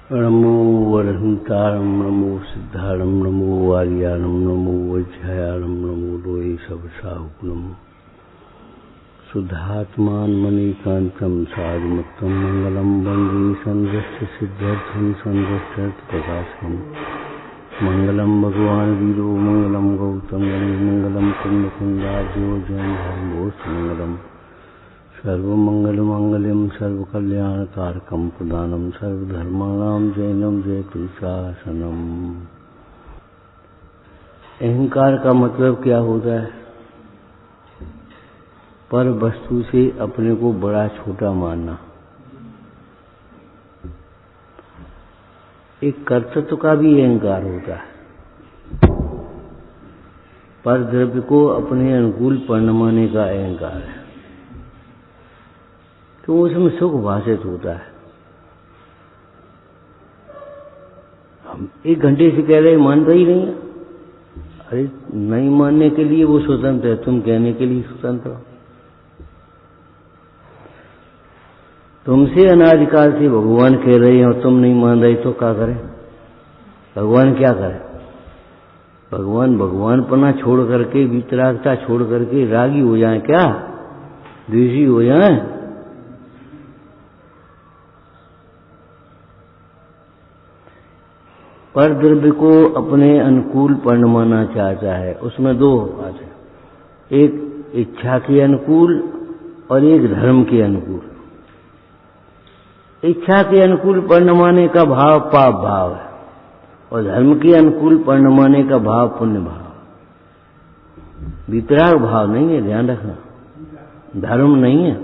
नमो वरहंतारं नमो सिद्धारं नमो वार्याणं नमो वज्रयाणं नमो लोये सबसाहुकं शुद्धात्मान मणिकांतं साधुमत्तं मंगलं वन्दे संरस्य सिद्ध्यर्थं संरक्षर्थ प्रकाशकं मंगलं भगवान् वीरो मंगलं गौतम मंगलं कुंडकुंडाब्जो जयंभोस्तमंगलम् सर्वमंगलमंगल्यं सर्वकल्याणकारकं प्रदानं सर्वधर्माणां जैनं जयतु शासनम। अहंकार का मतलब क्या होता है? पर वस्तु से अपने को बड़ा छोटा मानना। एक कर्तृत्व का भी अहंकार होता है, पर द्रव्य को अपने अनुकूल परिणमाने का अहंकार है, तो उसमें सुख भाषित होता है। हम 1 घंटे से कह रहे मानता ही नहीं है। अरे नहीं मानने के लिए वो स्वतंत्र है, तुम कहने के लिए स्वतंत्र हो। तुमसे अनादिकाल से भगवान कह रहे हैं और तुम नहीं मान रहे, तो क्या करें? भगवान क्या करे? भगवानपना छोड़ करके, वितरागता छोड़ करके रागी हो जाए क्या? द्वेषी हो जाए? पर द्रव्य को अपने अनुकूल परिणमाना चाहता है। उसमें 2 बात है, एक इच्छा के अनुकूल और एक धर्म के अनुकूल। इच्छा के अनुकूल परिणमाने का भाव पाप भाव है और धर्म के अनुकूल परिणमाने का भाव पुण्य भाव। वितराग भाव नहीं है, ध्यान रखना। धर्म नहीं है,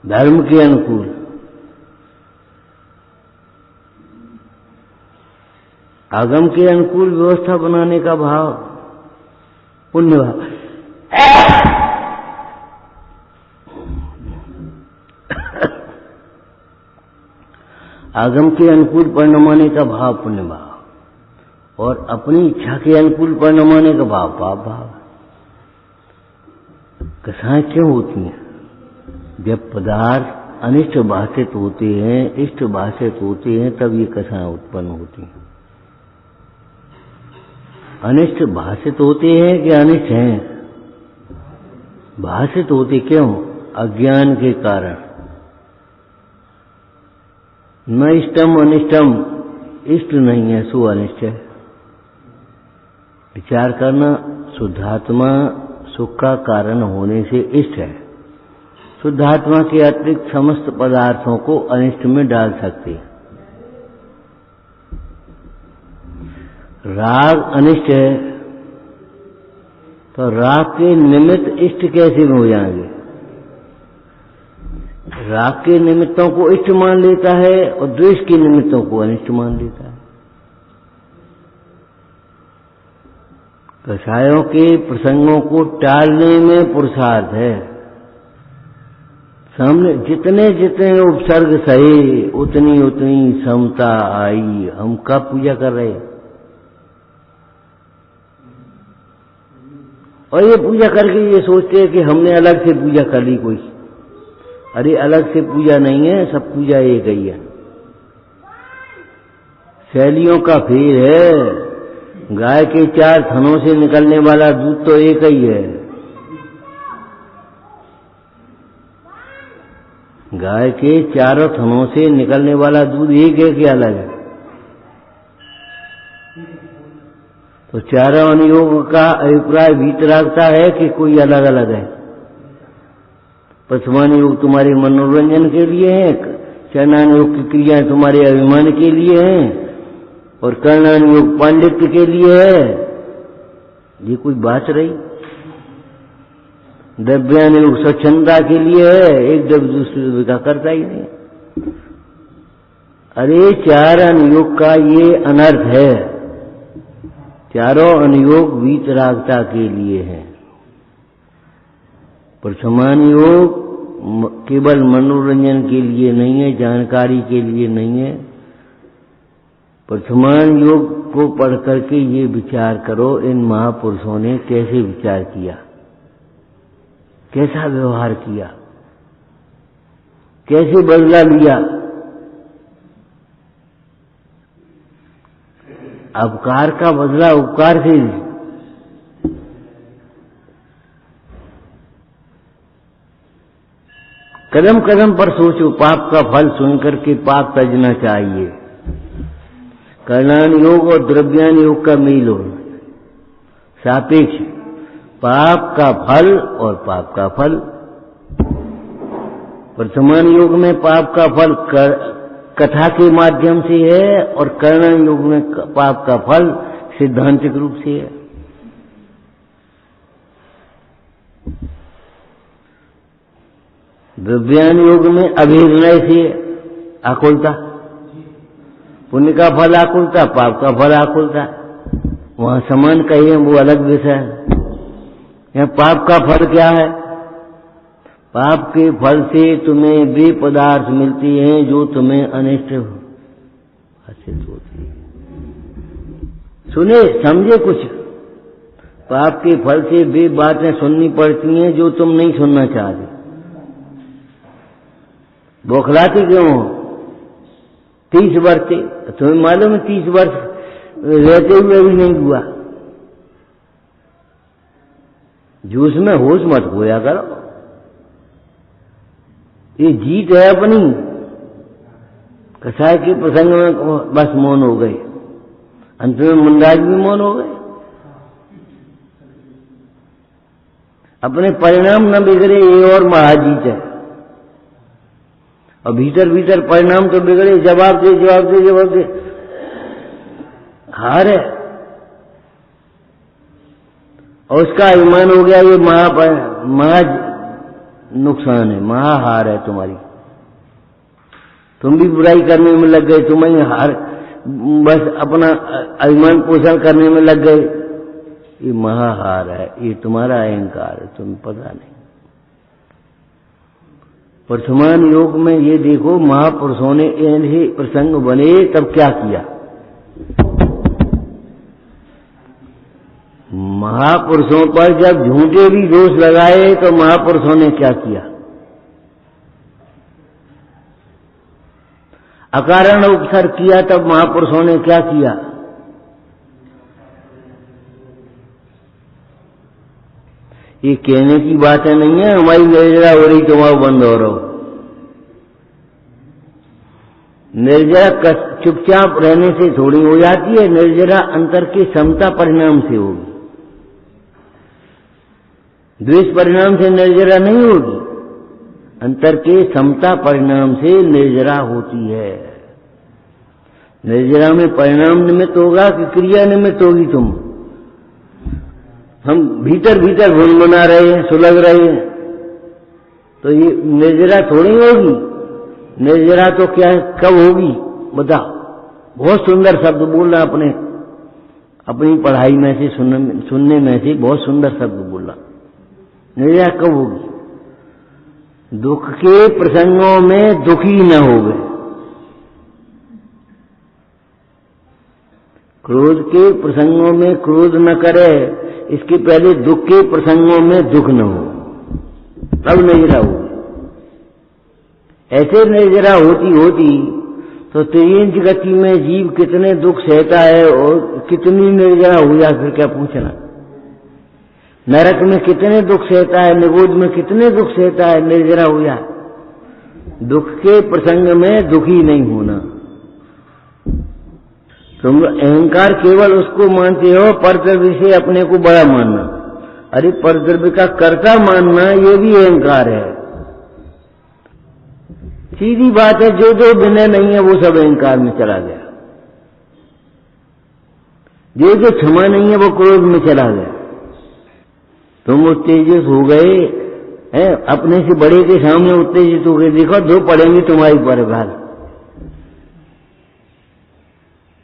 धर्म के अनुकूल। आगम के अनुकूल व्यवस्था बनाने का भाव पुण्य भाव। आगम के अनुकूल परिणमाने का भाव पुण्य भाव और अपनी इच्छा के अनुकूल परिणमाने का भाव पाप भाव। कथाएं क्यों होती हैं? जब पदार्थ अनिष्ट भाषित होते हैं, इष्ट भाषित होते हैं, तब ये कथाएं उत्पन्न होती हैं। अनिष्ट भाषित होते हैं कि अनिष्ट हैं? भाषित होते क्यों? अज्ञान के कारण। न इष्टम अनिष्टम, इष्ट नहीं है सो अनिष्ट है। विचार करना, शुद्धात्मा सुख का कारण होने से इष्ट है। शुद्धात्मा के अतिरिक्त समस्त पदार्थों को अनिष्ट में डाल सकती है। राग अनिष्ट है, तो राग के निमित्त इष्ट कैसे हो जाएंगे? राग के निमित्तों को इष्ट मान लेता है और द्वेष के निमित्तों को अनिष्ट मान लेता है। कषायों के प्रसंगों को टालने में पुरुषार्थ है। सामने जितने जितने उपसर्ग सहे, उतनी उतनी समता आई। हम कब पूजा कर रहे हैं? और ये पूजा करके ये सोचते हैं कि हमने अलग से पूजा कर ली कोई। अरे अलग से पूजा नहीं है, सब पूजा एक ही है। शैलियों का फेर है। गाय के 4 थनों से निकलने वाला दूध तो एक ही है। गाय के 4 थनों से निकलने वाला दूध एक है कि अलग है? तो चारों अनुयोग का अभिप्राय वीतरागता है कि कोई अलग अलग है? प्रथमानुयोग तुम्हारे मनोरंजन के लिए है, चरणानुयोग की क्रियाएं तुम्हारे अभिमान के लिए हैं और कर्णानुयोग पांडित्य के लिए है। ये कोई बात रही? द्रव्यानुयोग स्वच्छंदता के लिए है, एक द्रव्य दूसरे का करता ही नहीं। अरे 4 अनुयोग का ये अनर्थ है। चारों अनुयोग वीतरागता के लिए है। प्रथमान योग केवल मनोरंजन के लिए नहीं है, जानकारी के लिए नहीं है। प्रथमान योग को पढ़ करके ये विचार करो, इन महापुरुषों ने कैसे विचार किया, कैसा व्यवहार किया, कैसे बदला लिया। अपकार का बदला उपकार से। कदम कदम पर सोचो, पाप का फल सुनकर के पाप तजना चाहिए। कर्णान योग और द्रव्यान योग का मेल हो, सापेक्ष, पाप का फल और पाप का फल। वर्तमान योग में पाप का फल कथा के माध्यम से है और कर्णान योग में पाप का फल सिद्धांतिक रूप से है। द्रव्यान योग में अभिनय से आकुलता, पुण्य का फल आकुलता, पाप का फल आकुलता। वहां समान कहिए वो अलग विषय है। यहाँ पाप का फल क्या है? पाप के फल से तुम्हें वे पदार्थ मिलती हैं जो तुम्हें अनिष्ट हासिल होती है। सुने समझे कुछ? पाप के फल से वे बातें सुननी पड़ती हैं जो तुम नहीं सुनना चाहते। बौखलाती क्यों हो? 30 वर्ष से तुम्हें मालूम है 30 वर्ष रहते हुए भी नहीं हुआ। जूस में होश मत खोया करो। ये जीत है अपनी। कसाय के प्रसंग में बस मौन हो गए, अंत में मुंडाज भी मौन हो गए। अपने परिणाम न बिगड़े ये और महाजीत है। और भीतर भीतर परिणाम तो बिगड़े, जवाब दे जवाब दे जवाब दे, हार है। और उसका अभिमान हो गया, ये महा नुकसान है, महाहार है तुम्हारी। तुम भी बुराई करने में लग गए, तुम्हें हार, बस अपना अभिमान पोषण करने में लग गए। ये महाहार है, ये तुम्हारा अहंकार है, तुम्हें पता नहीं। वर्तमान योग में ये देखो, महापुरुषों ने ऐसे प्रसंग बने तब क्या किया। महापुरुषों पर जब झूठे भी दोष लगाए तो महापुरुषों ने क्या किया? अकारण उपसर्ग किया तब महापुरुषों ने क्या किया? ये कहने की बातें नहीं है हमारी निर्जरा हो रही तो वहां बंद हो रहा हो। निर्जरा चुपचाप रहने से थोड़ी हो जाती है, निर्जरा अंतर की समता परिणाम से होगी। द्वेष परिणाम से निर्जरा नहीं होगी, अंतर के समता परिणाम से निर्जरा होती है। निर्जरा में परिणाम निमित्त होगा कि क्रिया निमित्त होगी? तुम हम भीतर भीतर भुनभुना रहे हैं, सुलग रहे हैं, तो ये निर्जरा थोड़ी होगी। निर्जरा तो क्या है, कब होगी बता? बहुत सुंदर शब्द बोल रहा, अपनी पढ़ाई में से सुनने में से बहुत सुंदर शब्द बोल रहा। निर्जरा कब होगी? दुख के प्रसंगों में दुखी न हो गए, क्रोध के प्रसंगों में क्रोध न करे, इसके पहले दुख के प्रसंगों में दुख न हो, तब निर्जरा होगी। ऐसे निर्जरा होती होती तो तेज गति में जीव कितने दुख सहता है और कितनी निर्जरा हो जाए, फिर क्या पूछना। नरक में कितने दुख सहता है, निगोद में कितने दुख सहता है, निर्जरा हो जाए। दुख के प्रसंग में दुखी नहीं होना। तुम अहंकार केवल उसको मानते हो परद्रव्य से अपने को बड़ा मानना। अरे परद्रव्य का कर्ता मानना ये भी अहंकार है। सीधी बात है, जो जो विनय नहीं है वो सब अहंकार में चला गया। जो जो क्षमा नहीं है वो क्रोध में चला गया। तुम उत्तेजित हो गए हैं, अपने से बड़े के सामने उत्तेजित हो गए। देखो दो पड़ेंगे तुम्हारी पर भाल,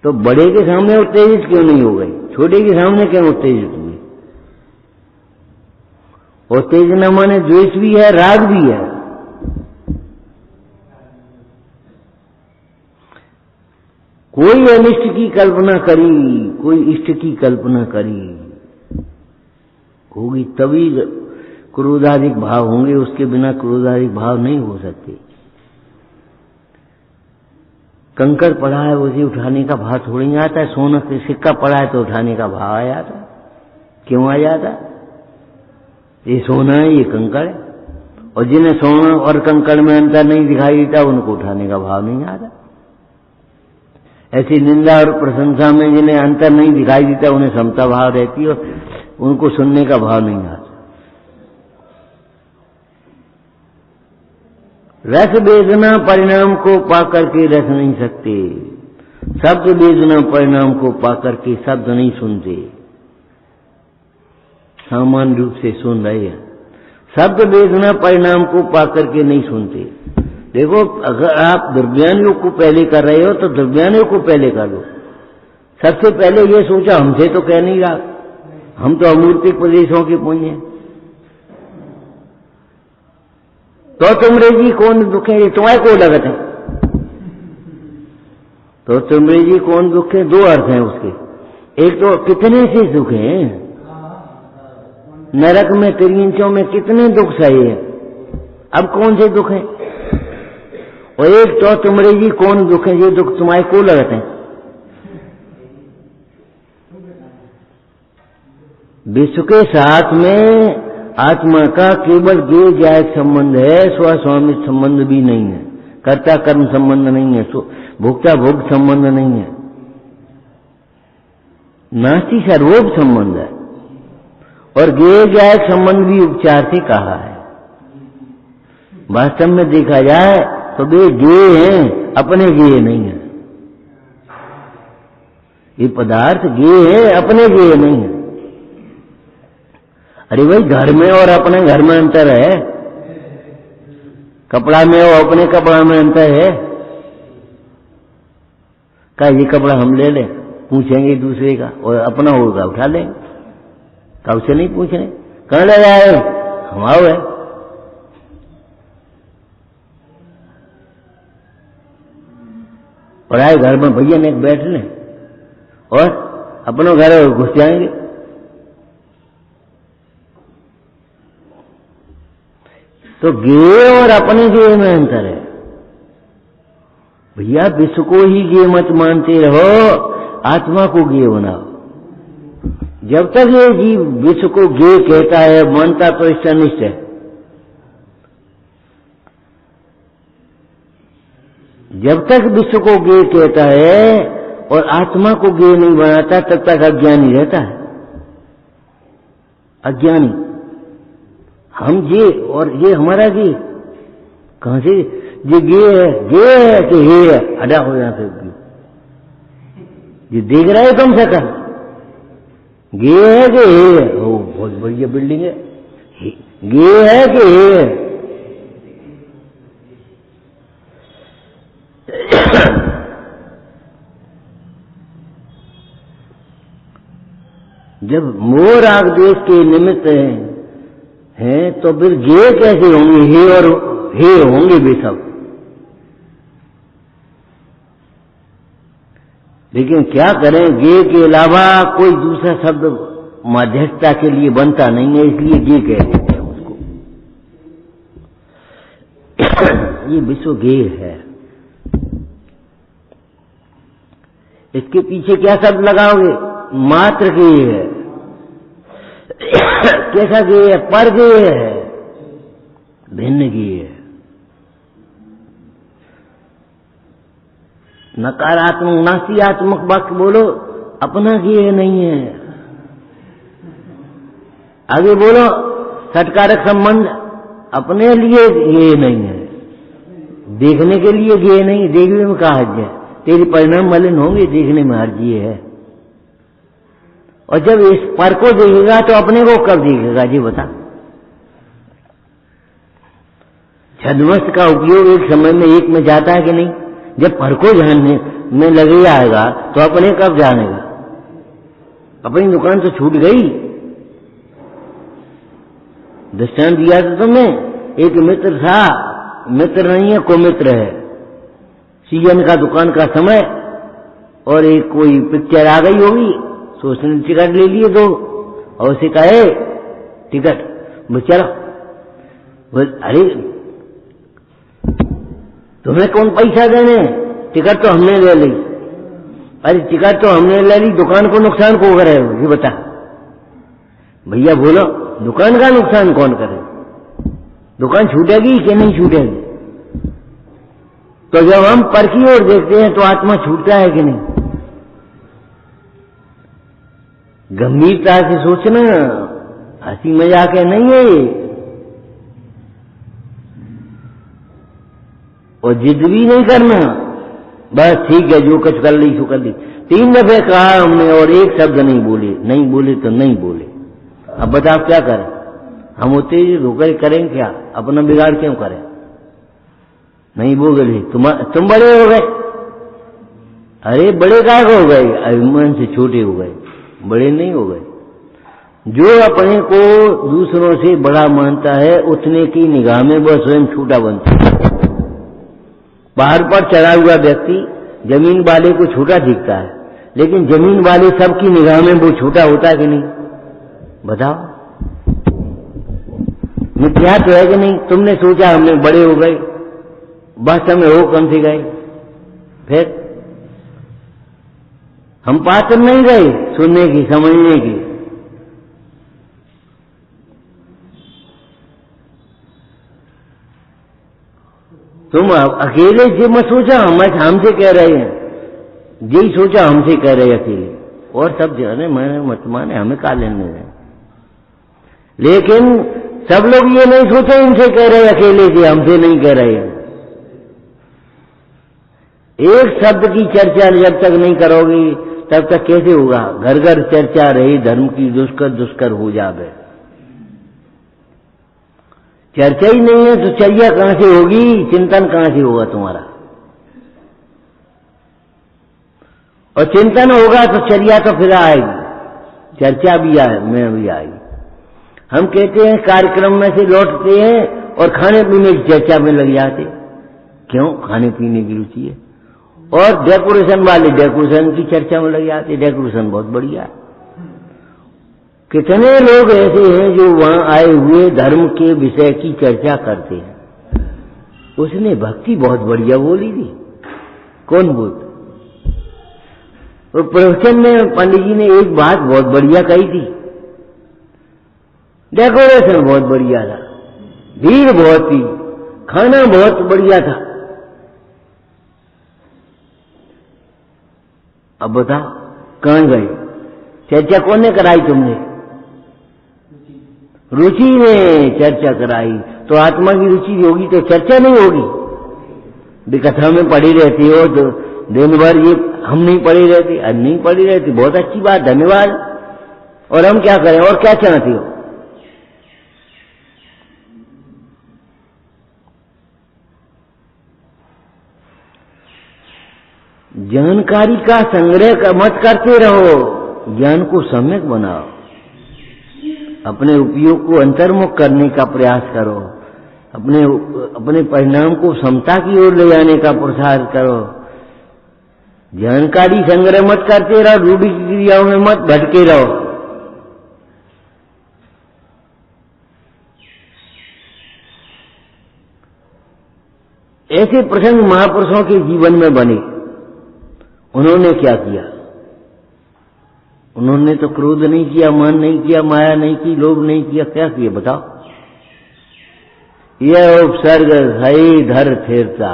तो बड़े के सामने उत्तेजित क्यों नहीं हो गए? छोटे के सामने क्यों उत्तेजित हुए? उत्तेजना माने द्वेष भी है, राग भी है। कोई अनिष्ट की कल्पना करी, कोई इष्ट की कल्पना करी होगी तभी क्रोधाधिक भाव होंगे, उसके बिना क्रोधाधिक भाव नहीं हो सकते। कंकड़ पड़ा है उसे उठाने का भाव थोड़ी नहीं आता है। सोना सिक्का पड़ा है तो उठाने का भाव आ जाता है। क्यों आ जाता है? ये सोना है, ये कंकड़ है। और जिन्हें सोना और कंकड़ में अंतर नहीं दिखाई देता उनको उठाने का भाव नहीं आता। ऐसी निंदा और प्रशंसा में जिन्हें अंतर नहीं दिखाई देता उन्हें समता भाव रहती है और उनको सुनने का भाव नहीं आता। रस वेदना परिणाम को पाकर के रस नहीं सकते, शब्द वेदना परिणाम को पाकर के शब्द नहीं सुनते। सामान्य रूप से सुन रहे हैं, शब्द वेदना परिणाम को पाकर के नहीं सुनते। देखो, अगर आप द्रव्यान योग को पहले कर रहे हो तो द्रव्यान योग को पहले कर लो। सबसे पहले ये सोचा हमसे तो कह नहीं रहा, हम तो अमूर्तिक प्रदेशों के पुण्य हैं। तो तुमरे जी कौन दुख है, तुम्हारे को लगत है। तो तुमरे जी कौन दुख है, दो अर्थ हैं उसके। एक तो कितने से दुख हैं, नरक में तिरंचों में कितने दुख सहे हैं, अब कौन से दुख है। और एक तो तुमरे जी कौन दुख है, ये दुख तुम्हारे को लगत है। विश्व के साथ में आत्मा का केवल ये जायक संबंध है, स्वस्वामी संबंध भी नहीं है, कर्ता कर्म संबंध नहीं है, भोक्ता भोग संबंध नहीं है, नास्ति सर्वोप संबंध है। और गेय जायक संबंध भी उपचार से कहा है। वास्तव में देखा जाए तो वे गेय हैं, अपने गेय नहीं है। ये पदार्थ गेय है, अपने गेय नहीं है। अरे भाई, घर में और अपने घर में अंतर है, कपड़ा में और अपने कपड़ा में अंतर है। क्या ये कपड़ा हम ले लें, पूछेंगे दूसरे का, और अपना होगा उठा लेंगे, कब से नहीं पूछ रहे, कहाँ ले जाए हम आओ है। और आए घर में भैया ने बैठ लें और अपनों घर घुस जाएंगे। तो गेय और अपने गेय में अंतर है। भैया विश्व को ही गेय मत मानते रहो, आत्मा को गेय बनाओ। जब तक ये जीव विश्व को गेय कहता है, मानता तो इससे अनिष्ट है। जब तक विश्व को गेय कहता है और आत्मा को गेय नहीं बनाता, तब तक अज्ञानी रहता है। अज्ञानी हम ये और ये हमारा जी कहां से ये गे है कि हे है, हटा हो यहां से। ये देख रहा है कम से कम, गे है कि हे है, ओ बहुत बढ़िया बिल्डिंग है, गे है कि हे है। जब मोह राग द्वेष के निमित्त हैं तो फिर गे कैसे होंगे, हे और हे होंगे वे सब। लेकिन क्या करें, गे के अलावा कोई दूसरा शब्द मध्यस्थता के लिए बनता नहीं है, इसलिए गे कह देते हैं उसको। ये विश्व गे है। इसके पीछे क्या शब्द लगाओगे, मात्र गे है। कैसा गेय है, पर गेय है, भिन्न गेय है। नकारात्मक नास्तियात्मक वाक्य बोलो, अपना गेय नहीं है। आगे बोलो, सत्कारक संबंध अपने लिए गेय नहीं है, देखने के लिए गेय नहीं। देखने में कहा हर्ज है, तेरी परिणाम मलिन होंगे, देखने में हर्ज ये है। और जब इस पर को देखेगा तो अपने को कब देखेगा जी बता। छद्मस्त का उपयोग एक समय में एक में जाता है कि नहीं। जब पर को जानने में लगे आएगा तो अपने कब जानेगा। अपनी दुकान तो छूट गई। दृष्टांत दिया था तुमने, एक मित्र था, मित्र नहीं है कुमित्र है। सीजन का दुकान का समय और एक कोई पिक्चर आ गई होगी, तो उसने टिकट ले लिए दो और उसे कहे टिकट चलो। अरे तुम्हें कौन पैसा देने, टिकट तो हमने ले ली। अरे टिकट तो हमने ले ली, दुकान को नुकसान कौन करे? ये बता भैया, बोलो दुकान का नुकसान कौन करे? दुकान छूटेगी कि नहीं छूटेगी? तो जब हम पर की ओर देखते हैं तो आत्मा छूटता है कि नहीं? गंभीरता से सोचना, हंसी मजाक है नहीं है ये। और जिद भी नहीं करना, बस ठीक है जो कुछ कर ली सो कर ली। 3 दफे कहा हमने और एक शब्द नहीं बोले। नहीं बोले तो नहीं बोले। अब बताओ क्या करें? हम होते ही रुके करें क्या? अपना बिगाड़ क्यों करें? नहीं बोले तुम बड़े हो गए। अरे बड़े काय हो गए? अभिमान से छोटे हो गए, बड़े नहीं हो गए। जो अपने को दूसरों से बड़ा मानता है उतने की निगाह में वह स्वयं छोटा बनता है। पहाड़ पर चढ़ा हुआ व्यक्ति जमीन वाले को छोटा दिखता है, लेकिन जमीन वाले सबकी निगाह में वो छोटा होता है कि नहीं? बताओ, मिथ्या तो है कि नहीं? तुमने सोचा हमने बड़े हो गए, वास्तव में हो कम से गए। फिर हम पात्र नहीं गए सुनने की, समझने की। तुम अकेले से मत सोचा हमसे कह रहे हैं, यही सोचा हमसे कह रहे अकेले, और सब जाने मैंने मत माने, हमें का लेने हैं। लेकिन सब लोग ये नहीं सोचे इनसे कह रहे अकेले से, हमसे नहीं कह रहे हैं। एक शब्द की चर्चा जब तक नहीं करोगी तब तक कैसे होगा? घर घर चर्चा रही धर्म की, दुष्कर दुष्कर हो जावे। चर्चा ही नहीं है तो चर्या कहां से होगी? चिंतन कहां से होगा तुम्हारा? और चिंतन होगा तो चर्या तो फिर आएगी, चर्चा भी आए में भी आएगी। हम कहते हैं कार्यक्रम में से लौटते हैं और खाने पीने की चर्चा में लग जाते। क्यों? खाने पीने की रुचि है। और डेकोरेशन वाले डेकोरेशन की चर्चा में लग जाते, डेकोरेशन बहुत बढ़िया है। कितने लोग ऐसे हैं जो वहां आए हुए धर्म के विषय की चर्चा करते हैं। उसने भक्ति बहुत बढ़िया बोली थी। कौन बोलता? और प्रवचन में पंडित जी ने एक बात बहुत बढ़िया कही थी। डेकोरेशन बहुत बढ़िया था, भीड़ बहुत थी, खाना बहुत बढ़िया था। अब बताओ कहां गए? चर्चा कौन ने कराई? तुमने? रुचि ने चर्चा कराई। तो आत्मा की रुचि होगी तो चर्चा नहीं होगी। विकथा में पड़ी रहती हो तो दिन भर ये हम नहीं पड़ी रहती, आज नहीं पड़ी रहती, बहुत अच्छी बात, धन्यवाद। और हम क्या करें? और क्या चाहती हो? जानकारी का संग्रह मत करते रहो, ज्ञान को सम्यक बनाओ। अपने उपयोग को अंतर्मुख करने का प्रयास करो, अपने परिणाम को समता की ओर ले जाने का प्रसार करो। जानकारी संग्रह मत करते रहो, रूढ़ि की क्रियाओं में मत भटके रहो। ऐसे प्रसंग महापुरुषों के जीवन में बने। उन्होंने क्या किया? उन्होंने तो क्रोध नहीं किया, मान नहीं किया, माया नहीं की, लोभ नहीं किया। क्या किया बताओ? यह उपसर्ग सही धर फेरता।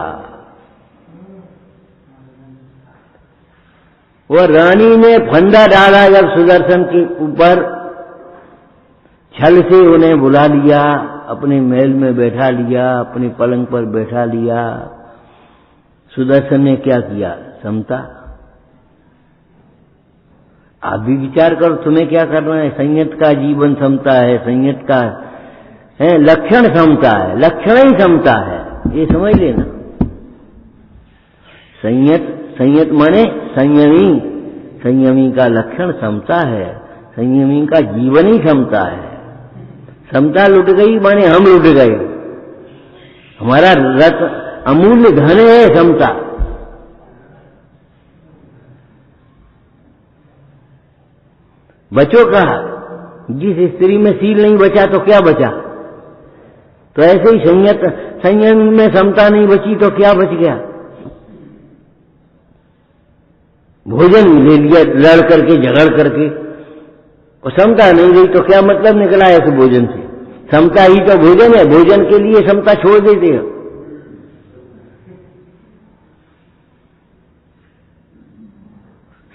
वह रानी ने फंदा डाला जब सुदर्शन के ऊपर, छल से उन्हें बुला लिया, अपने महल में बैठा लिया, अपने पलंग पर बैठा लिया। सुदर्शन ने क्या किया? समता। आप भी विचार करो, तुम्हें क्या करना है? संयत का जीवन समता है, संयत का है लक्षण समता है, लक्षण ही समता है, ये समझ लेना। संयत माने संयमी, संयमी का लक्षण समता है, संयमी का जीवन ही समता है। समता लुट गई माने हम लुट गए। हमारा रत्न अमूल्य धन है समता। बचो कहा, जिस स्त्री में सील नहीं बचा तो क्या बचा? तो ऐसे ही संयम में समता नहीं बची तो क्या बच गया? भोजन ले लिया लड़ करके झगड़ करके, और समता नहीं रही तो क्या मतलब निकला ऐसे भोजन से? समता ही तो भोजन है, भोजन के लिए समता छोड़ देते हैं।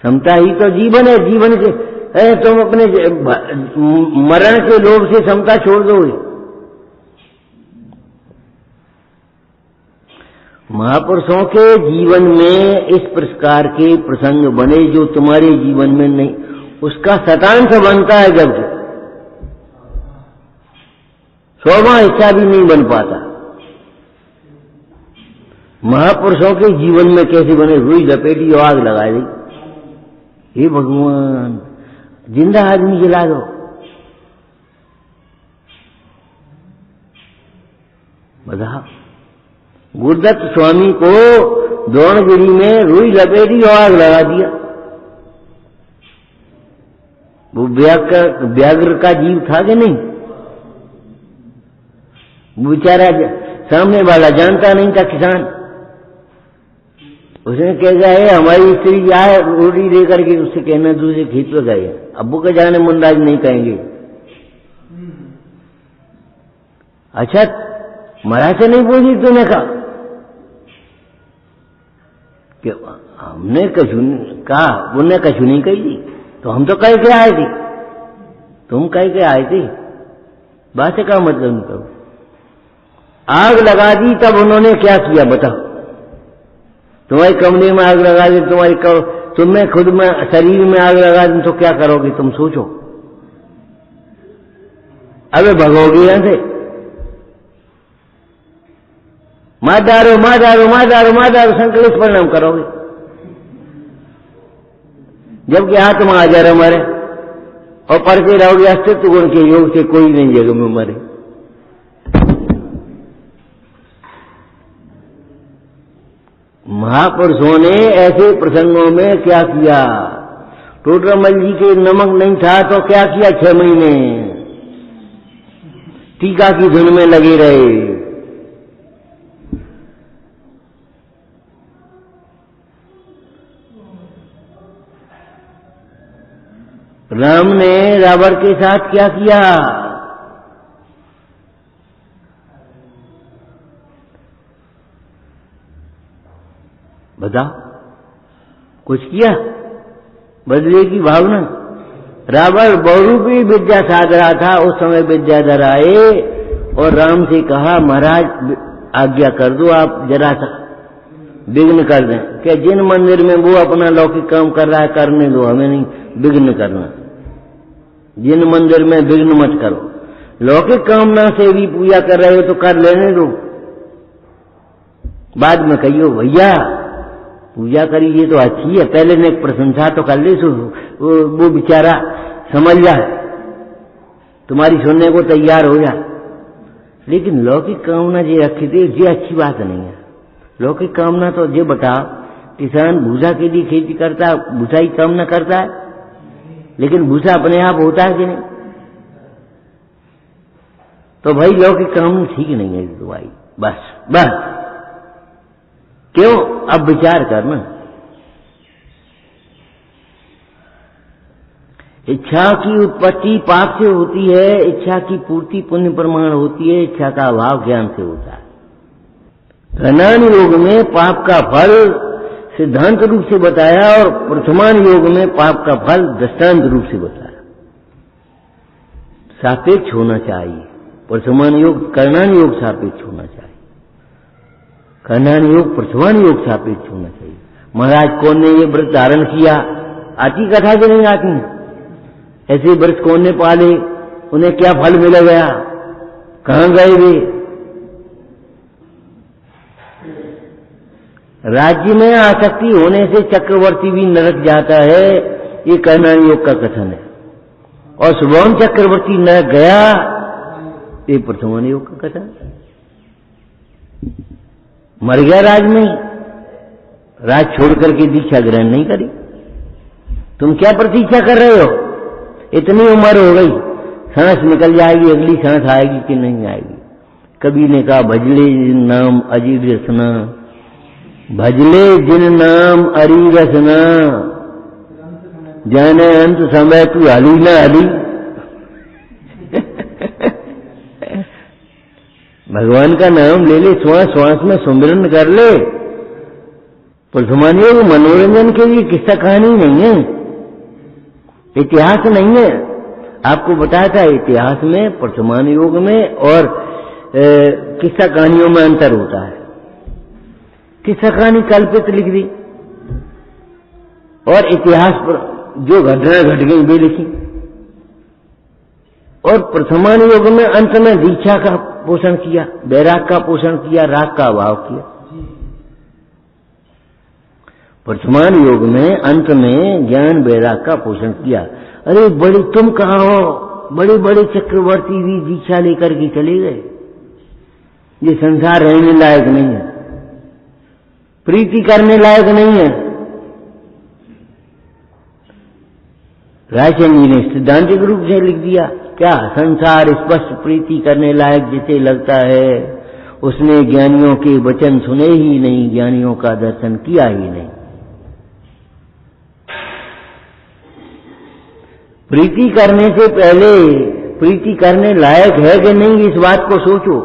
समता ही तो जीवन है, जीवन से तुम अपने मरण के लोभ से समता छोड़ दोगे। महापुरुषों के जीवन में इस प्रकार के प्रसंग बने जो तुम्हारे जीवन में नहीं, उसका शतांश बनता है, जब 100वां हिस्सा भी नहीं बन पाता। महापुरुषों के जीवन में कैसे बने? रुई लपेटी और आग लगा दी। हे भगवान, जिंदा आदमी जला दो। बताओ, गुरुदत्त स्वामी को द्रोणगिरी में रुई लपेटी और आग लगा दिया। वो व्याघ्र का जीव था कि नहीं? वो बेचारा सामने वाला जानता नहीं था, किसान। उसने कहा है हमारी स्त्री आए रोटी दे करके, उससे कहना दूसरे खेत पे गए, अब्बू का जाने मुंडाज नहीं कहेंगे। अच्छा, महाराज से नहीं पूछी तूने? कहा कि हमने कहा, उनने कछु नहीं कही थी, तो हम तो कह के आए थे, तुम कह के आए थे, बात का मतलब नहीं करो। आग लगा दी, तब उन्होंने क्या किया बताओ? तुम्हारे कमरे में आग लगा दी, तुम्हें खुद में शरीर में आग लगा दी, तो क्या करोगे तुम सोचो। अबे भगोगे यहां से, मार डारो मार डारो मार डारो मार डारो, संकलेश परिणाम करोगे। जबकि आत्मा हजार मरे और पढ़ते रहोगे अस्तित्व गुण के योग से कोई नहीं जगह में मरे। महापुरुषों ने ऐसे प्रसंगों में क्या किया? टोडरमल जी के नमक नहीं था तो क्या किया? 6 महीने टीका की धुन में लगे रहे। राम ने रावण के साथ क्या किया? बताओ, कुछ किया? बदले की भावना। रावण बहुरूपी विद्या साध रहा था, उस समय विद्याधर आए और राम से कहा महाराज आज्ञा कर दो, आप जरा सा विघ्न कर दें। क्या जिन मंदिर में वो अपना लौकिक काम कर रहा है करने दो, हमें नहीं विघ्न करना। जिन मंदिर में विघ्न मत करो, लौकिक कामना से भी पूजा कर रहे हो तो कर लेने दो, बाद में कहियो भैया पूजा करिए तो अच्छी है, पहले ने प्रशंसा तो कर ली, वो बेचारा समझ जाए, तुम्हारी सुनने को तैयार हो जाए। लेकिन लौकिक कामना जे रखी थी, ये अच्छी बात नहीं है। लौकिक कामना तो ये बता, किसान भूसा के लिए खेती करता है, भूसा ही कामना करता है, लेकिन भूसा अपने आप होता है कि नहीं? तो भाई लौकिक कामना ठीक नहीं है तो भाई, बस बस क्यों? अब विचार करना। इच्छा की उत्पत्ति पाप से होती है, इच्छा की पूर्ति पुण्य प्रमाण होती है, इच्छा का अभाव ज्ञान से होता है। ज्ञान योग में पाप का फल सिद्धांत रूप से बताया और प्रथमान योग में पाप का फल दृष्टांत रूप से बताया। सापेक्ष होना चाहिए। प्रथमान योग कर्णान योग सापेक्ष होना चाहिए, कर्णान योग प्रथमान योग सापेक्ष होना चाहिए। महाराज कौन ने ये व्रत धारण किया? आती कथा की नहीं आती? ऐसे व्रत कौन ने पाले? उन्हें क्या फल मिला गया? कहां गए वे? राज्य में आसक्ति होने से चक्रवर्ती भी नरक जाता है, ये कर्णान योग का कथन है। और सुभौम चक्रवर्ती नरक गया, ये प्रथमान योग का कथन है। मर गया राज में, राज छोड़ करके दीक्षा ग्रहण नहीं करी। तुम क्या प्रतीक्षा कर रहे हो? इतनी उम्र हो गई, सांस निकल जाएगी, अगली सांस आएगी कि नहीं आएगी? कबीर ने कहा भजले जिन नाम अजी रसना, भजले जिन नाम अरी रसना, जाने अंत समय तू हली न हली। भगवान का नाम ले ले, श्वास श्वास में सुमिरन कर ले। पुरुषमान योग मनोरंजन के लिए किस्सा कहानी नहीं है, इतिहास नहीं है। आपको बताया था इतिहास में, पुरुषमान योग में और किस्सा कहानियों में अंतर होता है। किस्सा कहानी कल्पित लिख दी और इतिहास पर जो घटना घट गई वे लिखी। और पुरुषमान योग में अंत में दीक्षा का पोषण किया, वैराग का पोषण किया, राग का अभाव किया। पुरुषमान योग में अंत में ज्ञान वैराग का पोषण किया। अरे बड़ी तुम कहाँ हो, बड़े बड़े चक्रवर्ती भी दीक्षा लेकर के चले गए। ये संसार रहने लायक नहीं है, प्रीति करने लायक नहीं है। रायचंद जी ने सिद्धांतिक रूप से लिख दिया, क्या संसार स्पष्ट प्रीति करने लायक जिसे लगता है उसने ज्ञानियों के वचन सुने ही नहीं, ज्ञानियों का दर्शन किया ही नहीं। प्रीति करने से पहले प्रीति करने लायक है कि नहीं, इस बात को सोचो।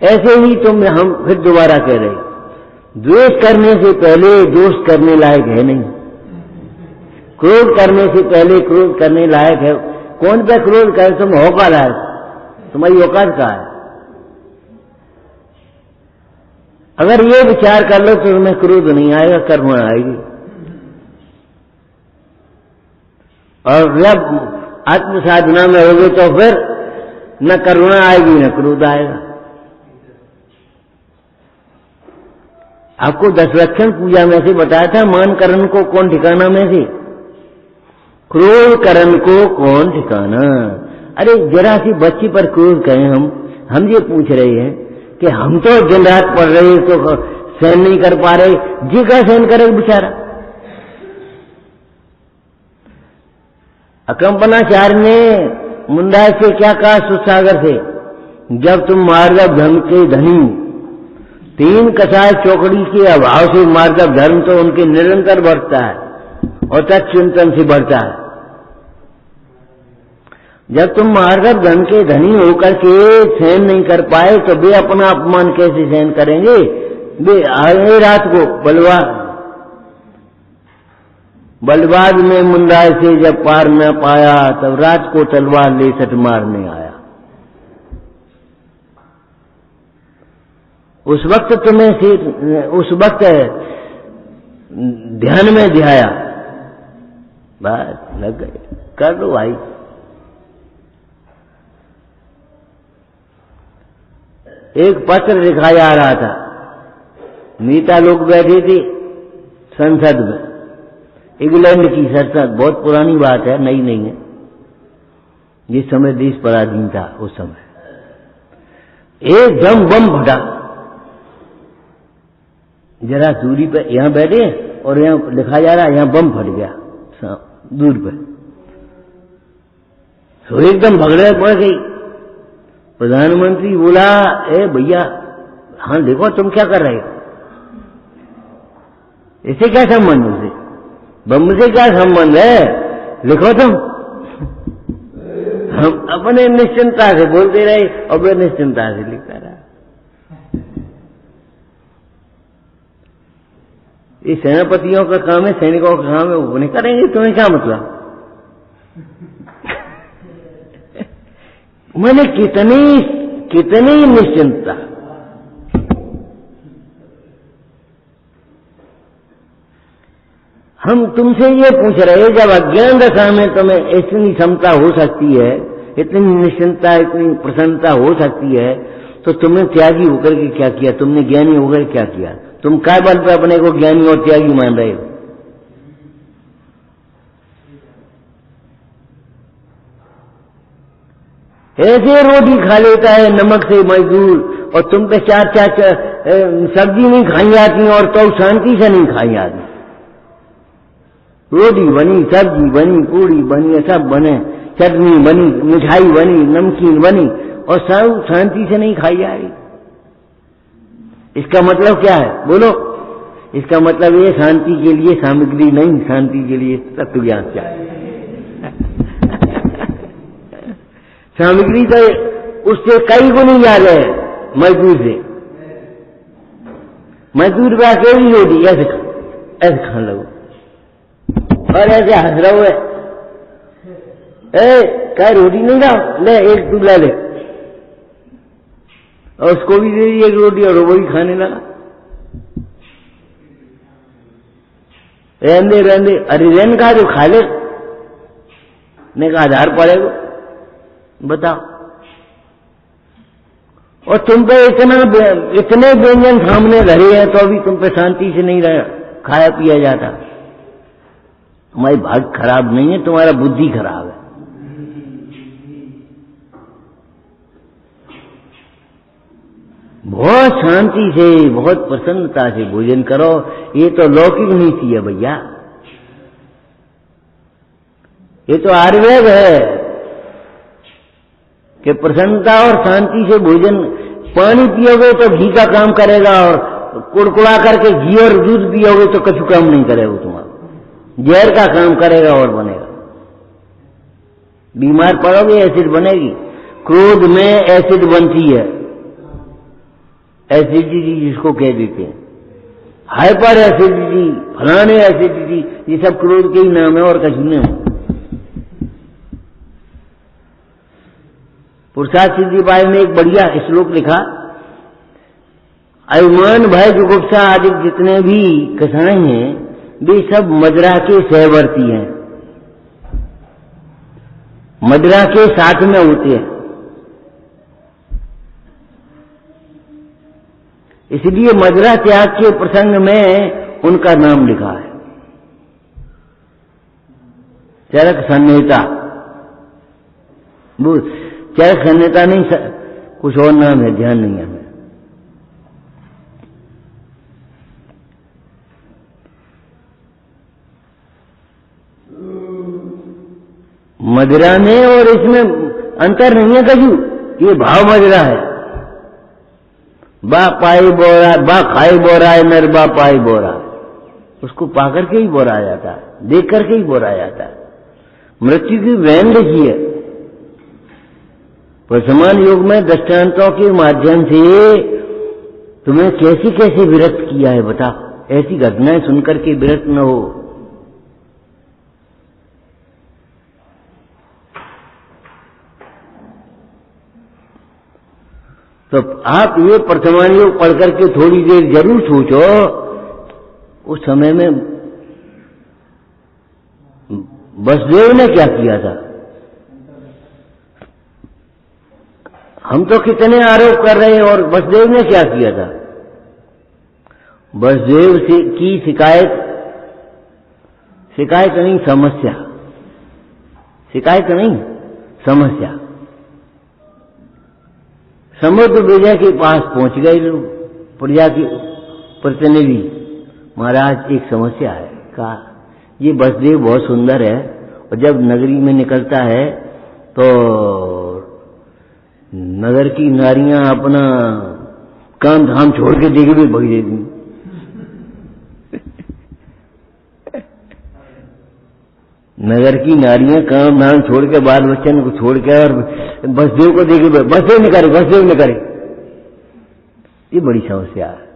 ऐसे ही तुम हम फिर दोबारा कह रहे, द्वेष करने से पहले दोष करने लायक है नहीं, क्रोध करने से पहले क्रोध करने लायक है। कौन पे क्रोध करे, तुम हो का लायक, तुम्हारी औकात का है। अगर ये विचार कर लो तो तुम्हें क्रोध नहीं आएगा, करुणा आएगी। और जब आत्म साधना में होगे तो फिर न करुणा आएगी न क्रोध आएगा। आपको 10 लक्षण पूजा में से बताया था, मान करण को कौन ठिकाना में से, क्रोध करण को कौन ठिकाना। अरे जरा सी बच्ची पर क्रोध करें हम ये पूछ रहे हैं कि हम तो दिन रात पढ़ रहे तो सहन नहीं कर पा रहे, जी का सहन करे बेचारा। अकंपनाचार्य ने मुंडा से क्या कहा सुसागर से, जब तुम मार्गव धर्म के धनी 3 कसाय चौकड़ी के अभाव से मार्गव धर्म तो उनके निरंतर बढ़ता है और तत्चिंतन से बढ़ता है। जब तुम मार्गव धन के धनी होकर के सहन नहीं कर पाए तो वे अपना अपमान कैसे सहन करेंगे। वे आए रात को बलवाद में मुंडाई से जब पार न पाया तब रात को तलवार ले सट मारने आया। उस वक्त ध्यान में ध्याया, बस लग गए, कर लो भाई। एक पत्र लिखा जा रहा था, नेता लोग बैठे थे संसद में, इंग्लैंड की संसद, बहुत पुरानी बात है, नई नहीं है। जिस समय देश पराधीन था उस समय एकदम बम फटा, जरा दूरी पे यहां बैठे और यहां लिखा जा रहा है, यहां बम फट गया दूर पे, तो एकदम भगड़े पड़ गई। प्रधानमंत्री बोला, ए भैया, हाँ देखो तुम क्या कर रहे हो, इसे क्या संबंध, उसे बम से क्या संबंध है, लिखो तुम। हम अपने निश्चिंता से बोलते रहे और वे निश्चिंता से लिखता रहा। ये सेनापतियों का काम है, सैनिकों का काम है, वो नहीं करेंगे, तुम्हें क्या मतलब। मैंने कितनी निश्चिंता। हम तुमसे ये पूछ रहे, जब अज्ञान दशा में तुम्हें इतनी क्षमता हो सकती है, इतनी निश्चिंता, इतनी प्रसन्नता हो सकती है, तो तुमने त्यागी होकर के क्या किया, तुमने ज्ञानी होकर क्या किया। तुम काय बल पर अपने को ज्ञानी और त्यागी मान रहे हो। ऐसे रोटी खा लेता है नमक से मजदूर, और तुम पे 4 सब्जी नहीं खाई जाती और तो शांति से नहीं खाई जाती। रोटी बनी, सब्जी बनी, पूड़ी बनी, सब बने, चटनी बनी, मिठाई बनी, नमकीन बनी, और सब शांति से नहीं खाई जा रही। इसका मतलब क्या है, बोलो। इसका मतलब ये शांति के लिए सामग्री नहीं, शांति के लिए तत्व ज्ञान चाहिए। सामग्री तो उससे कई गुनी ज्यादा है मजदूर से। मजदूर पे अकेली रोटी ऐसे खाने लगो और ऐसे हंस रहा है, क्या रोटी नहीं खाओ, ले एक तू ला ले, और उसको भी दे दी एक रोटी और वो भी खाने लगा। रहने रहने, अरे रहने का जो खा ले, ने का आधार पड़ेगा बताओ। और तुम पे इतने व्यंजन सामने धरे हैं तो अभी तुम पे शांति से नहीं रहा खाया पिया जाता। तुम्हारी भाग्य खराब नहीं है, तुम्हारा बुद्धि खराब है। बहुत शांति से, बहुत प्रसन्नता से भोजन करो। ये तो लौकिक नीति है भैया, ये तो आयुर्वेद है कि प्रसन्नता और शांति से भोजन। पानी पियोगे तो घी का काम करेगा, और कुड़कुड़ा करके घी और दूध पियोगे तो कछु काम नहीं करेगा, तुम्हारा जहर का काम करेगा और बनेगा। बीमार पड़ोगे, एसिड बनेगी। क्रोध में एसिड बनती है, एसिडिटी जिसको कह देते हैं, हाइपर एसिडिटी, फलाने एसिडिटी, ये सब क्रोध के ही नाम है और कछु नहीं। पुरुषार्थ सिद्धि पाए में एक बढ़िया श्लोक लिखा, अभिमान भय जुगुप्सा आदि जितने भी कसाई हैं वे सब मदिरा के सहवर्ती हैं, मदिरा के साथ में होते हैं। इसलिए मदिरा त्याग के प्रसंग में उनका नाम लिखा है चरक संहिता। वो चरक संहिता नहीं, कुछ और नाम है, ध्यान नहीं है हमें। मदिरा में और इसमें अंतर नहीं है कजू, ये भाव मदिरा है। बा पाई बोरा, बा खाई बोरा है, नर बा पाई बोरा, उसको पाकर के ही बोरा जाता है, देख करके ही बोरा जाता है। मृत्यु की वैन लिखी है वर्तमान युग में दृष्टांतों के माध्यम से तुम्हें कैसे कैसे विरक्त किया है बता। ऐसी घटनाएं सुनकर के विरक्त न हो। तो आप ये वर्तमान योग पढ़ करके थोड़ी देर जरूर सोचो, उस समय में वसुदेव ने क्या किया था। हम तो कितने आरोप कर रहे हैं और वसुदेव ने क्या किया था। वसुदेव की शिकायत नहीं समस्या, शिकायत नहीं समस्या। समुद्र विजय के पास पहुंच गए लोग, प्रजा की प्रतिनिधि, महाराज एक समस्या है। कहा ये वसुदेव बहुत सुंदर है और जब नगरी में निकलता है तो नगर की नारियां अपना काम धाम छोड़ के देखे भी भग देती। नगर की नारियां काम धाम छोड़ के, बाल बच्चन को छोड़ के और वसुदेव को देखे, वसुदेव ने करे। ये बड़ी समस्या है।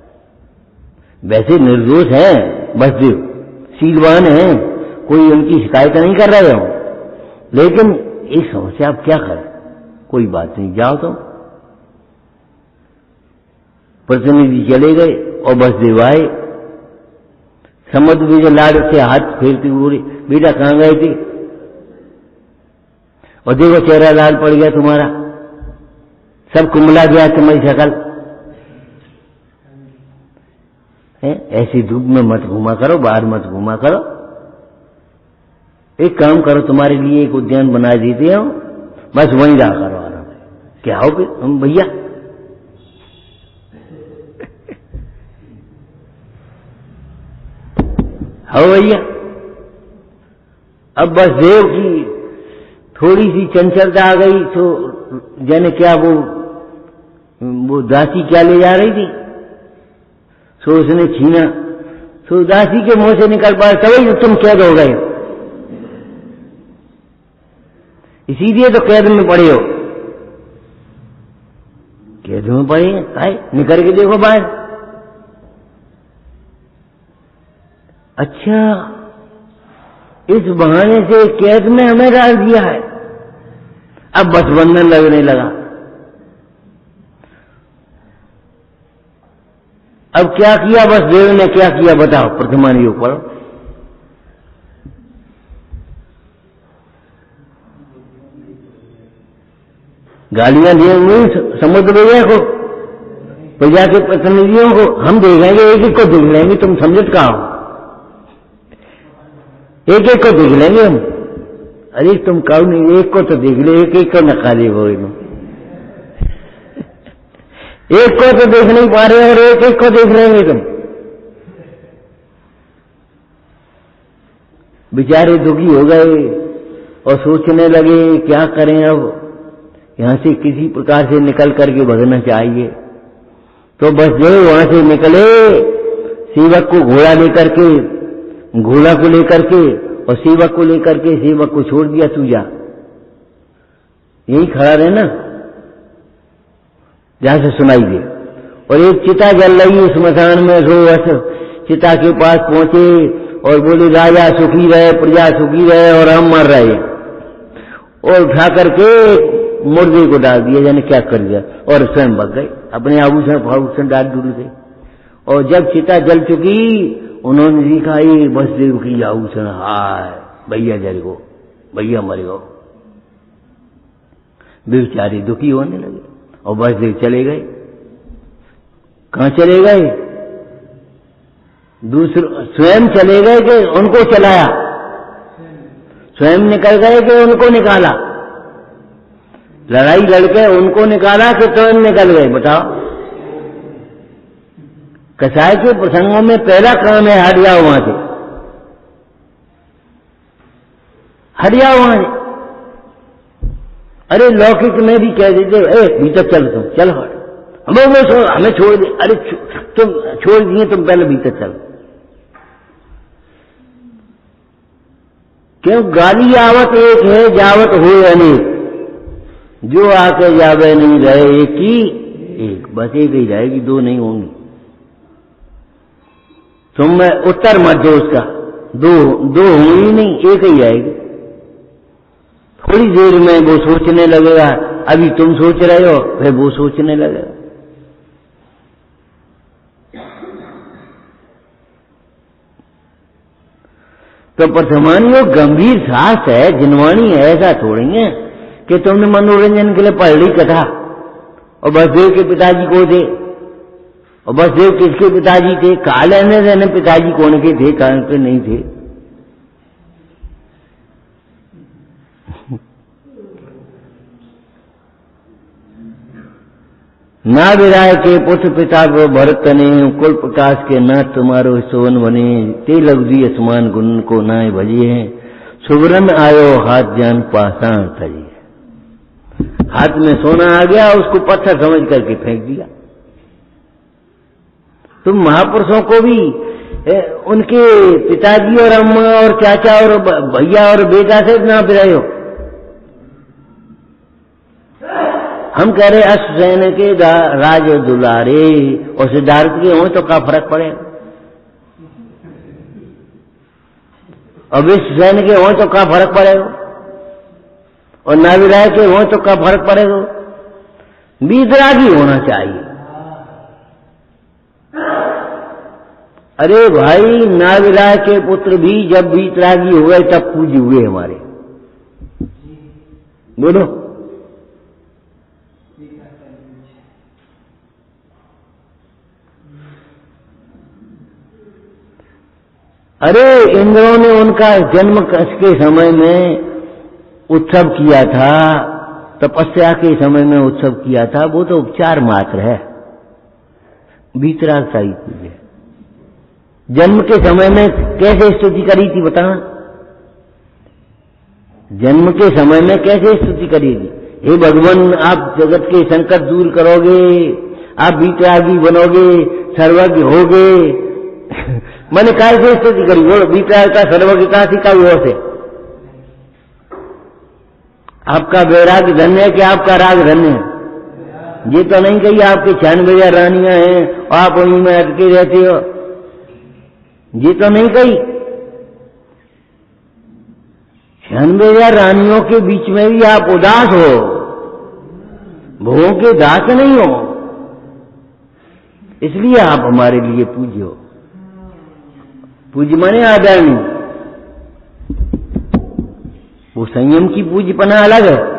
वैसे निर्दोष है वसुदेव, शीलवान है, कोई उनकी शिकायत नहीं कर रहे हो, लेकिन एक समस्या आप क्या करें। कोई बात नहीं, जाओ तो। प्रतिनिधि चले गए और वसुदेव आए। समुद्र विजय लाड से हाथ फेरती बोली, बेटा कहां गए थे। और देखो चेहरा लाल पड़ गया तुम्हारा, सब कुमला गया तुम्हारी शकल। ऐसी धूप में मत घूमा करो, बाहर मत घूमा करो। एक काम करो, तुम्हारे लिए एक उद्यान बना देते हो, बस वहीं रहा करो आराम से। क्या हो फिर हम भैया। हो भैया। अब बस देव की थोड़ी सी चंचलता आ गई तो जाने क्या वो दासी क्या ले जा रही थी, सो उसने छीना सूरदास जी के मुंह से निकल पाए तभी तुम कैद हो गए, इसीलिए तो कैद में पड़े हो। कैद में पड़े आए, निकल के देखो बाहर। अच्छा, इस बहाने से कैद में हमें डाल दिया है, अब बस बंधन लगने लगा। अब क्या किया, बस देव ने क्या किया बताओ, प्रथमान योग पढ़ो। गालियां दी हुई समुद्र भैया को, प्रजा के प्रतिनिधियों को। हम देख लेंगे, एक एक को देख लेंगे, तुम समझत कहाँ हो, एक एक को देख लेंगे हम। अरे तुम कहो नहीं, एक को तो देख ले, एक एक को नका देखो। एक को तो देख नहीं पा रहे और एक एक को देख लेंगे तुम। बेचारे दुखी हो गए और सोचने लगे क्या करें, अब यहां से किसी प्रकार से निकल करके भगना चाहिए। तो बस जो वहां से निकले, सेवक को घोड़ा लेकर के, घोड़ा को लेकर के और सेवक को लेकर के सेवक को छोड़ दिया, तू जा, यही खड़ा रहे ना जहां से सुनाई दे। और एक चिता जल रही स्मशान में, सो चिता के पास पहुंचे और बोले राजा सुखी रहे, प्रजा सुखी रहे और हम मर रहे, और उठा करके मुर्दे को डाल दिया, जाने क्या कर दिया, और स्वयं भग गए, अपने आभूषण फाभूषण डाल दूर से। और जब चिता जल चुकी, उन्होंने देखा ये बसदेव की आभूषण, हाय भैया जल गो, भैया मर गो। बेचारे दुखी होने लगे और बसदेव चले गए। कहां चले गए? दूसरे स्वयं चले गए कि उनको चलाया? स्वयं निकल गए कि उनको निकाला? लड़ाई लड़के उनको निकाला कि स्वयं निकल गए, बताओ। कसाई के प्रसंगों में पहला काम है हट जाओ वहां से, हट जाओ वहां से। अरे लौकिक में भी कह देते, ए भीतर चल, तुम चल हट, हमें छोड़ दे। अरे तुम छोड़ दिए, तुम पहले भीतर चल। क्यों? गाली आवत एक है, जावत हो अनेक, जो आके जावे नहीं रहे एक ही एक, बस एक ही जाएगी, दो नहीं होंगी। तुम उत्तर मत दो उसका, दो होंगी नहीं, एक ही आएगी। थोड़ी देर में वो सोचने लगेगा, अभी तुम सोच रहे हो, फिर वो सोचने लगेगा। तो प्रथमान योग गंभीर शास्त्र है, जिनवाणी है, ऐसा थोड़ी है कि तुमने मनोरंजन के लिए पढ़ ली कथा। और बसदेव के पिताजी को थे, और बसदेव किसके पिताजी थे? काले ने पिताजी कौन के थे, कौन के नहीं थे। ना विराय के पुत्र पिता को भरत ने, कुल प्रकाश के नाथ तुम्हारो सोवन बने, ते लग्जी असमान गुण को नाय भजिए हैं, सुवरन आयो हाथ जान पाषाण तजिए। हाथ में सोना आ गया, उसको पत्थर समझ करके फेंक दिया। तुम महापुरुषों को भी उनके पिताजी और अम्मा और चाचा और भैया और बेटा से ना बिराए हो। हम कह रहे अश्वसेन के राज दुलारे और सिद्धार्थ के हों तो क्या फर्क पड़ेगा, और विश्वसेन के हों तो क्या फर्क पड़ेगा, और नाविराय के हों तो क्या फर्क पड़ेगा। वीतरागी होना चाहिए। अरे भाई, नाविराय के पुत्र भी जब वीतरागी हो गए तब पूज्य हुए हमारे, बोलो। अरे इंद्रों ने उनका जन्म के समय में उत्सव किया था, तपस्या के समय में उत्सव किया था, वो तो उपचार मात्र है, वीतराग सही पूजे। जन्म के समय में कैसे स्तुति करी थी बताना? जन्म के समय में कैसे स्तुति करेगी? हे भगवान, आप जगत के संकट दूर करोगे, आप वीतरागी बनोगे, सर्वज्ञ होगे, मैंने काय से स्थिति करी बोलो विचार का सर्वविकासी का वो से आपका वैराग धन्य है कि आपका राग धन्य है? ये तो नहीं कही आपके 96 रानियां हैं और आप उन्हीं में अटके रहते हो, ये तो नहीं कही। 96 रानियों के बीच में भी आप उदास हो, भोगों के दास नहीं हो, इसलिए आप हमारे लिए पूज्य हो। पूज्य माने आदरणीय, वो संयम की पूज्यपना अलग है।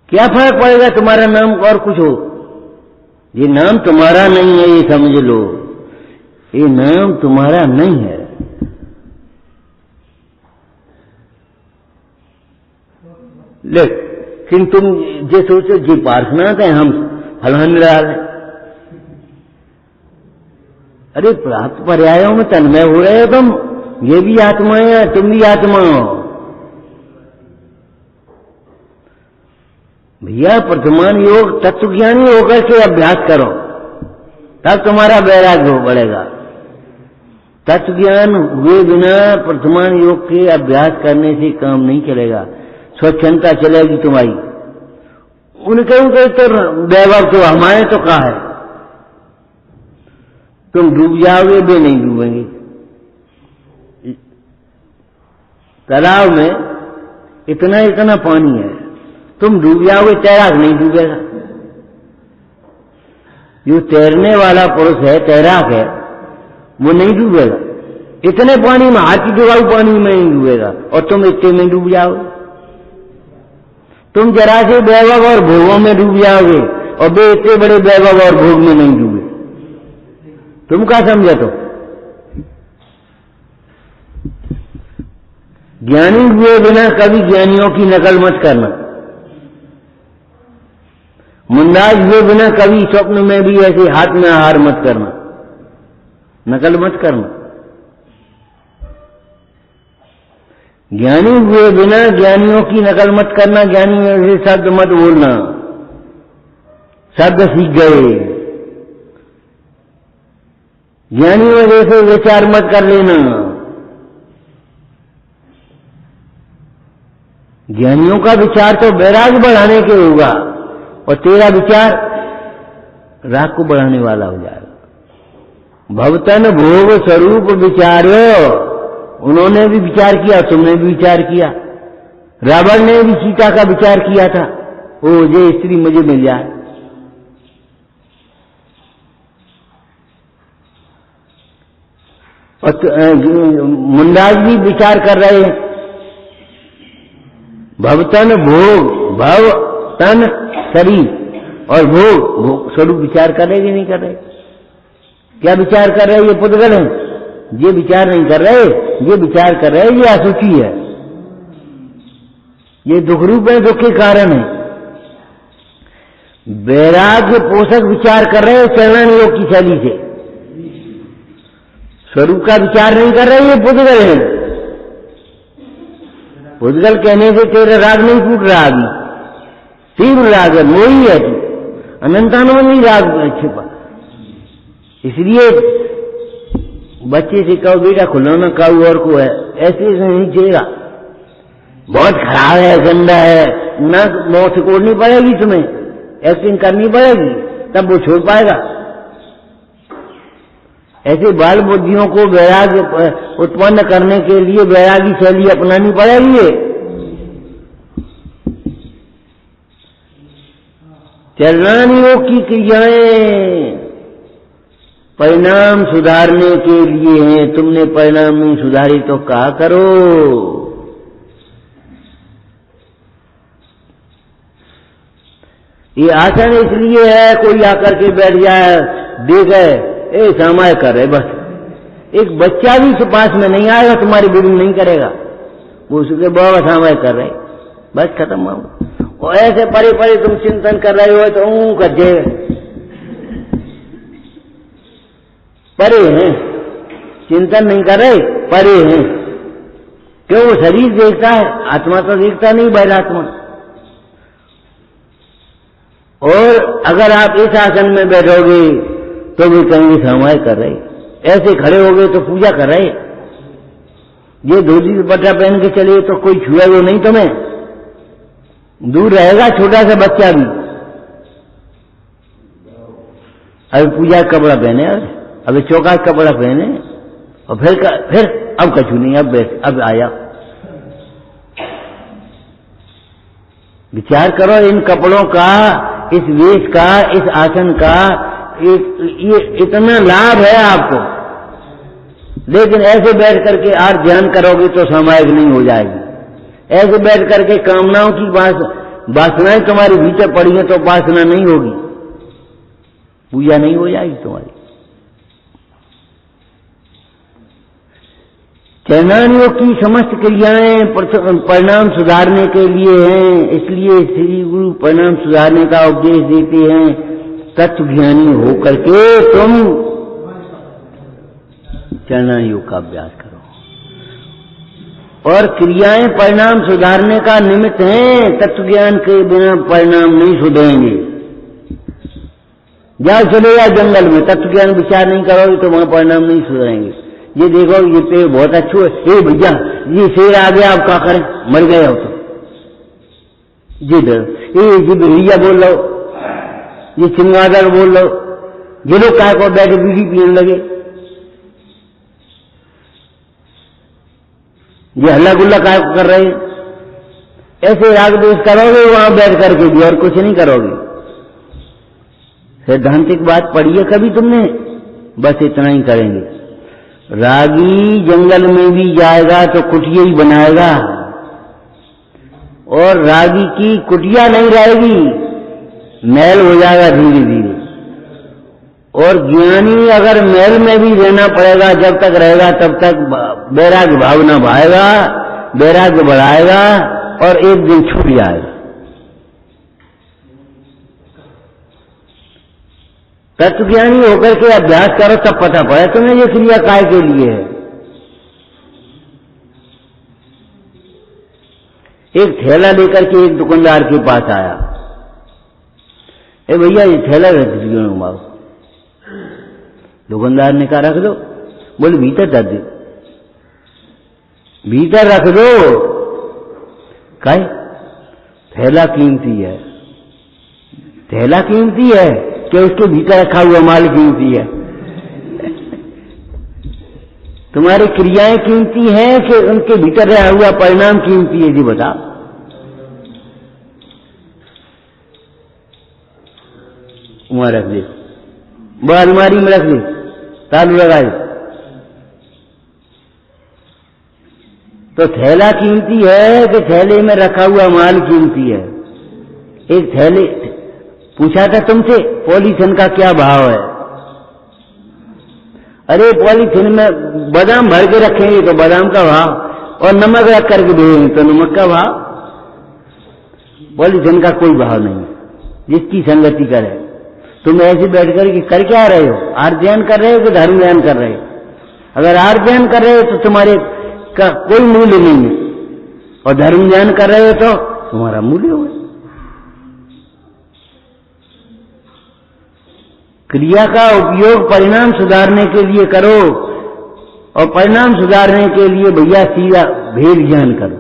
क्या फर्क पड़ेगा तुम्हारा नाम और कुछ हो, ये नाम तुम्हारा नहीं है, ये समझ लो, ये नाम तुम्हारा नहीं है। लेकिन तुम ये सोचो जी प्रार्थना करें हम फलान निराल है। अरे प्राप्त पर्यायों में तन्मय हो रहे हो तुम, ये भी आत्मा है, तुम भी आत्मा हो। भैया वर्तमान योग तत्वज्ञानी होकर के अभ्यास करो, तब तुम्हारा वैराग्य बढ़ेगा। तत्वज्ञान हुए बिना वर्तमान योग के अभ्यास करने से काम नहीं चलेगा, स्वच्छंदता चलेगी तुम्हारी। उनके तो वैभव तो हमारे तो कहा है, तुम डूब जाओगे, वे नहीं डूबेंगे। तालाब में इतना इतना पानी है, तुम डूब जाओगे, तैराक नहीं डूबेगा। जो तैरने वाला पुरुष है, तैराक है, वो नहीं डूबेगा। इतने पानी में, हाथी डुबाऊ पानी में नहीं डूबेगा, और तुम इतने में डूब जाओगे। तुम जरा से वैभव और भोगों में डूब जाओगे, और वे इतने बड़े वैभव और भोग में नहीं डूबे। तुम क्या समझे? तो ज्ञानी हुए बिना कभी ज्ञानियों की नकल मत करना। मुंदाज हुए बिना कभी स्वप्न में भी ऐसे हाथ में आहार मत करना, नकल मत करना। ज्ञानी हुए बिना ज्ञानियों की नकल मत करना, ज्ञानियों से शब्द मत बोलना। शब्द सीख गए, ज्ञानियों जैसे विचार मत कर लेना। ज्ञानियों का विचार तो वैराग्य बढ़ाने के होगा, और तेरा विचार राग को बढ़ाने वाला हो जाएगा। भवतन भोग स्वरूप विचार्यो, उन्होंने भी विचार किया, तुमने भी विचार किया। रावण ने भी सीता का विचार किया था, ओ ये स्त्री मुझे मिल जाए। और मुंडाज भी विचार कर रहे हैं, भवतन भोग, भव तन शरीर और भोग स्वरूप विचार कर रहे कि नहीं कर रहे? क्या विचार कर रहे? ये पुद्गल है, ये विचार नहीं कर रहे, ये विचार कर रहे, ये असुचि है, ये दुख रूप है, दुख के कारण है। वैराग्य पोषक विचार कर रहे चरण योग की शैली से, स्वरूप का विचार नहीं कर रहे, ये पुद्गल है। पुद्गल कहने से तेरा राग नहीं टूट रहा, अभी तीव्र राग है, मोही है तू, अनंतानो नहीं राग छिपा। इसलिए बच्चे से कहो बेटा खिलौना काऊ और को है, ऐसे नहीं चलेगा, बहुत खराब है, गंदा है, ना मौत सिकोड़नी पड़ेगी, तुम्हें एक्टिंग करनी पड़ेगी, तब वो छोड़ पाएगा। ऐसे बाल बुद्धियों को वैराग्य उत्पन्न करने के लिए वैरागी शैली अपनानी पड़ेगी। चलनान योग की क्रियाएं परिणाम सुधारने के लिए हैं, तुमने परिणाम नहीं सुधारी तो क्या करो? ये आसन इसलिए है, कोई आकर के बैठ जाए, देखे ए समय कर रहे, बस एक बच्चा भी पास में नहीं आएगा, तुम्हारी विरोध नहीं करेगा, वो उसके बाबा समय कर रहे, बस खत्म हो। और ऐसे परे परे तुम चिंतन कर रहे हो तो ऊं कर दे, परे हैं, चिंतन नहीं कर रहे, परे हैं। क्यों? वो शरीर देखता है, आत्मा तो देखता नहीं, बैल आत्मा। और अगर आप इस आसन में बैठोगे तो भी कहेंगे समाय कर रहे, ऐसे खड़े हो गए तो पूजा कर रहे। ये धोती दुपट्टा पहन के चले तो कोई छुआ वो नहीं तुम्हें, दूर रहेगा छोटा सा बच्चा भी। अभी पूजा का कपड़ा पहने, अभी चौका कपड़ा पहने और फिर अब कछु नहीं, अब आया। विचार करो इन कपड़ों का, इस वेश का, इस आसन का, ये इतना लाभ है आपको, लेकिन ऐसे बैठ करके आप ध्यान करोगे तो सामायिक नहीं हो जाएगी। ऐसे बैठ करके कामनाओं की वासनाएं तुम्हारे भीतर पड़ी है तो उपासना नहीं होगी, पूजा नहीं हो जाएगी तुम्हारी। चरणानियोग की समस्त क्रियाएं परिणाम सुधारने के लिए हैं, इसलिए श्री गुरु परिणाम सुधारने का उपदेश देते हैं। तत्व ज्ञानी होकर के तुम चरणानियोग का अभ्यास करो, और क्रियाएं परिणाम सुधारने का निमित्त हैं। तत्व ज्ञान के बिना परिणाम नहीं सुधरेंगे। जाओ चले जाओ जंगल में, तत्व ज्ञान विचार नहीं करोगे तो वहां परिणाम नहीं सुधरेंगे। ये देखो ये पेड़ बहुत अच्छो है, ये भैया ये शेर आ गया, आप क्या करें, मर गए हो तो जी भैया बोल लो, ये चिंगादड़ बोल लो, ये लोग काय को बैठे बीड़ी पीने लगे, ये हल्ला गुल्ला काय को कर रहे हैं। ऐसे राग द्वेष करोगे वहां बैठ करके भी और कुछ नहीं करोगे। सैद्धांतिक बात पढ़ी है कभी तुमने? बस इतना ही करेंगे। रागी जंगल में भी जाएगा तो कुटिया ही बनाएगा, और रागी की कुटिया नहीं रहेगी, महल हो जाएगा धीरे धीरे। और ज्ञानी अगर महल में भी रहना पड़ेगा, जब तक रहेगा तब तक वैराग्य भावना भाएगा, वैराग्य बढ़ाएगा और एक दिन छूट जाएगा। तत्वज्ञानी होकर के अभ्यास करो तब पता पड़े तुम्हें ये क्रिया काय के लिए है। एक थैला लेकर के एक दुकानदार के पास आया, ए भैया ये थैला रख दीजिए घुमाओ। दुकानदार ने कहा रख दो, बोले भीतर रख दो, भीतर रख दो। काहे? थैला कीमती है, थैला कीमती है कि उसके भीतर रखा हुआ माल कीमती है? तुम्हारी क्रियाएं कीमती हैं कि उनके भीतर रहा हुआ परिणाम कीमती है? जी बता। वहां रख दे, वो अलमारी में रख दे, तालू लगा दे। तो थैला कीमती है कि थैले में रखा हुआ माल कीमती है? एक थैले पूछा था तुमसे पॉलीथिन का क्या भाव है? अरे पॉलीथिन में बादाम भर के रखेंगे तो बादाम का भाव, और नमक रख करके भेजेंगे तो नमक का भाव। पॉलीथिन का कोई भाव नहीं, जिसकी संगति करे। तुम ऐसे बैठ कर क्या रहे हो? आर्जन कर रहे हो कि धर्म ज्ञान कर रहे हो? अगर आर्जन कर रहे हो तो तुम्हारे का कोई मूल्य नहीं है, और धर्म ज्ञान कर रहे हो तो तुम्हारा मूल्य होगा। क्रिया का उपयोग परिणाम सुधारने के लिए करो, और परिणाम सुधारने के लिए भैया सीधा भेद ज्ञान करो,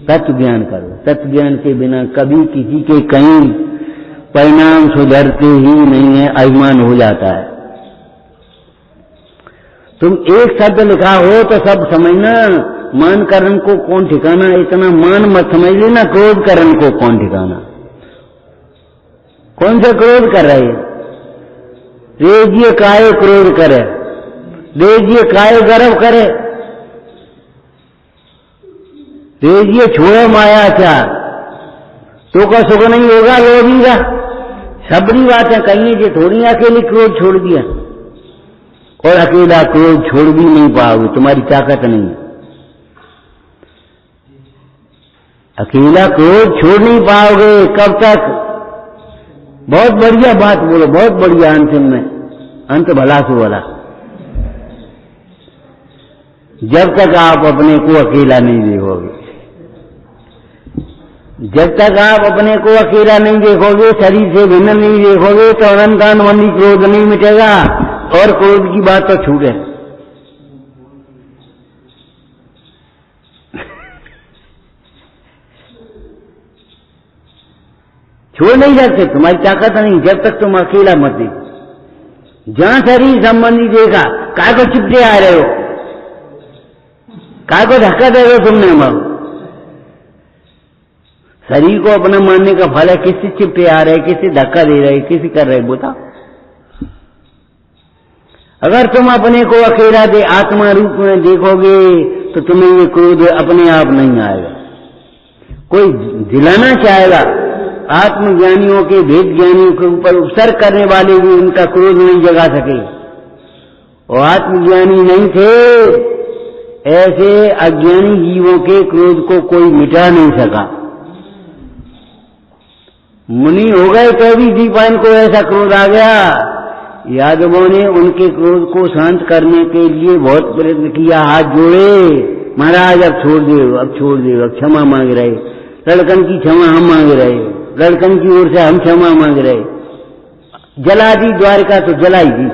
तत्व ज्ञान करो। तत्व ज्ञान के बिना कभी किसी के कहीं परिणाम सुधरते ही नहीं है, अभिमान हो जाता है। तुम एक शब्द लिखा हो तो सब समझना, मान करण को कौन ठिकाना, इतना मान मत समझ लेना, क्रोध करण को कौन ठिकाना। कौन सा क्रोध कर रहे हैं? रेजिए काय क्रोध करे, रेजिए काय गर्व करे, रेजिए छोड़ो मायाचार, तो का सुख नहीं होगा लोभी का। सबरी बातें कही कि थोड़ी अकेले क्रोध छोड़ दिया, और अकेला क्रोध छोड़ भी नहीं पाओगे, तुम्हारी ताकत नहीं। अकेला क्रोध छोड़ नहीं पाओगे कब तक? बहुत बढ़िया बात बोलो, बहुत बढ़िया अंतिम में, अंत भला से भला। जब तक आप अपने को अकेला नहीं देखोगे, जब तक आप अपने को अकेला नहीं देखोगे, शरीर से भिन्न नहीं देखोगे, तो अनंतानुबंधी क्रोध नहीं मिटेगा। और क्रोध की बात तो छूटे। छोड़ नहीं सकते, तुम्हारी ताकत नहीं जब तक तुम अकेला मत देखो। जहां शरीर संबंधी देखा, काय को चिपटे आ रहे हो, काय को धक्का दे रहे हो तुमने मारो। शरीर को अपना मानने का फल है, किससे चिपटे आ रहे, किससे धक्का दे रहे, किसी कर रहे, बोता। अगर तुम अपने को अकेला दे आत्मा रूप में देखोगे तो तुम्हें ये क्रोध अपने आप नहीं आएगा। कोई दिलाना चाहेगा, आत्मज्ञानियों के भेद ज्ञानियों के ऊपर उपसर्ग करने वाले भी उनका क्रोध नहीं जगा सके। और आत्मज्ञानी नहीं थे, ऐसे अज्ञानी जीवों के क्रोध को कोई मिटा नहीं सका। मुनि हो गए तो भी दीपान को ऐसा क्रोध आ गया। यादवों ने उनके क्रोध को शांत करने के लिए बहुत प्रयत्न किया, हाथ जोड़े, महाराज अब छोड़ दे, अब छोड़ दे, अब क्षमा मांग रहे। लड़कन की क्षमा हम मांग रहे, लड़कन की ओर से हम क्षमा मांग रहे। जला दी द्वारका तो जलाई दी।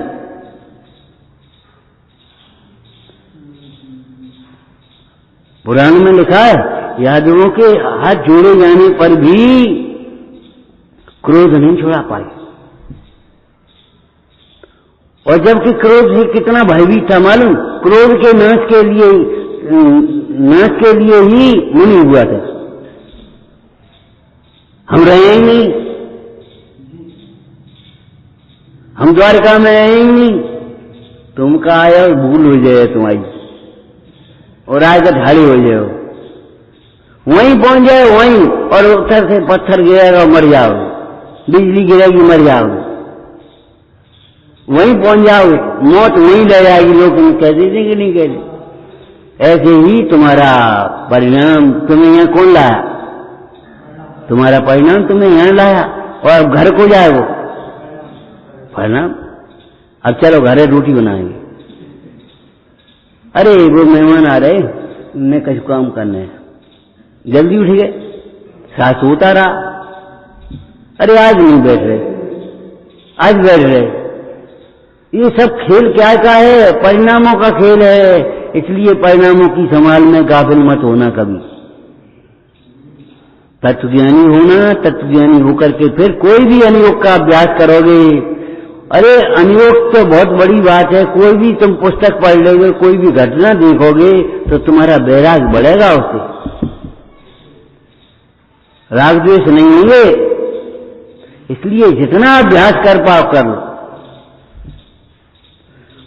पुराण में लिखा है, यादवों के हाथ जोड़े जाने पर भी क्रोध नहीं छोड़ा पाए। और जबकि क्रोध से कितना भयभीत था मालूम, क्रोध के नाश के लिए ही मुनि हुआ था। हम रहे ही नहीं, हम द्वारका में रहे ही नहीं। तुमका आया भूल हो जाए तुम्हारी, और आएगा ढाड़ी हो जाओ, वहीं पहुंच जाए वहीं, और उत्तर से पत्थर गिरेगा मर जाओ, बिजली गिरेगी मर जाओ, वहीं पहुंच जाओगे, मौत वहीं ले जाएगी। लोग तुम्हें कह देते कि नहीं कहते। ऐसे ही तुम्हारा परिणाम तुम्हें यहाँ कौन लाया, तुम्हारा परिणाम तुम्हें यहाँ लाया। और अब घर को जाए वो परिणाम। अब चलो घरे रोटी बनाएंगे, अरे वो मेहमान आ रहे, उन्हें कुछ काम करना है, जल्दी उठ गए, सास होता रहा, अरे आज नहीं बैठ रहे, आज बैठ रहे। ये सब खेल क्या का है, परिणामों का खेल है। इसलिए परिणामों की संभाल में गाफिल मत होना कभी। तत्वज्ञानी होना, तत्वज्ञानी होकर के फिर कोई भी अनुयोग का अभ्यास करोगे। अरे अनुयोग तो बहुत बड़ी बात है, कोई भी तुम पुस्तक पढ़ लोगे, कोई भी घटना देखोगे तो तुम्हारा वैराग बढ़ेगा उससे, राग द्वेष नहीं होंगे। इसलिए जितना अभ्यास कर पाओ कर लो,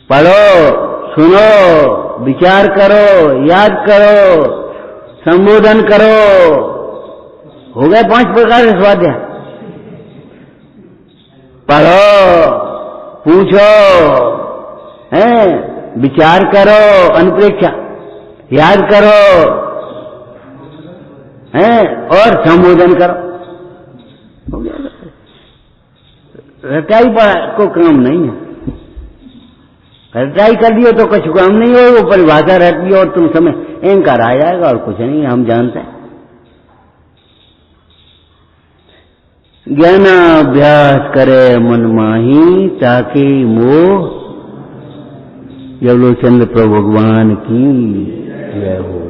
पढ़ो, सुनो, विचार करो, याद करो, संबोधन करो। हो गए 5 प्रकार के स्वाध्याय। पढ़ो, पूछो, विचार करो, अनुप्रेक्षा, याद करो, और संबोधन करो। हो गया। रटाई को काम नहीं है। रटाई कर दियो तो कुछ काम नहीं हो, वो परिभाषा रहती है और तुम समय अहंकार आ जाएगा और कुछ नहीं, हम जानते हैं। ज्ञानाभ्यास करे मन माही, ताकि मोह। जब लोग चंद्र प्रभु भगवान की जय हो।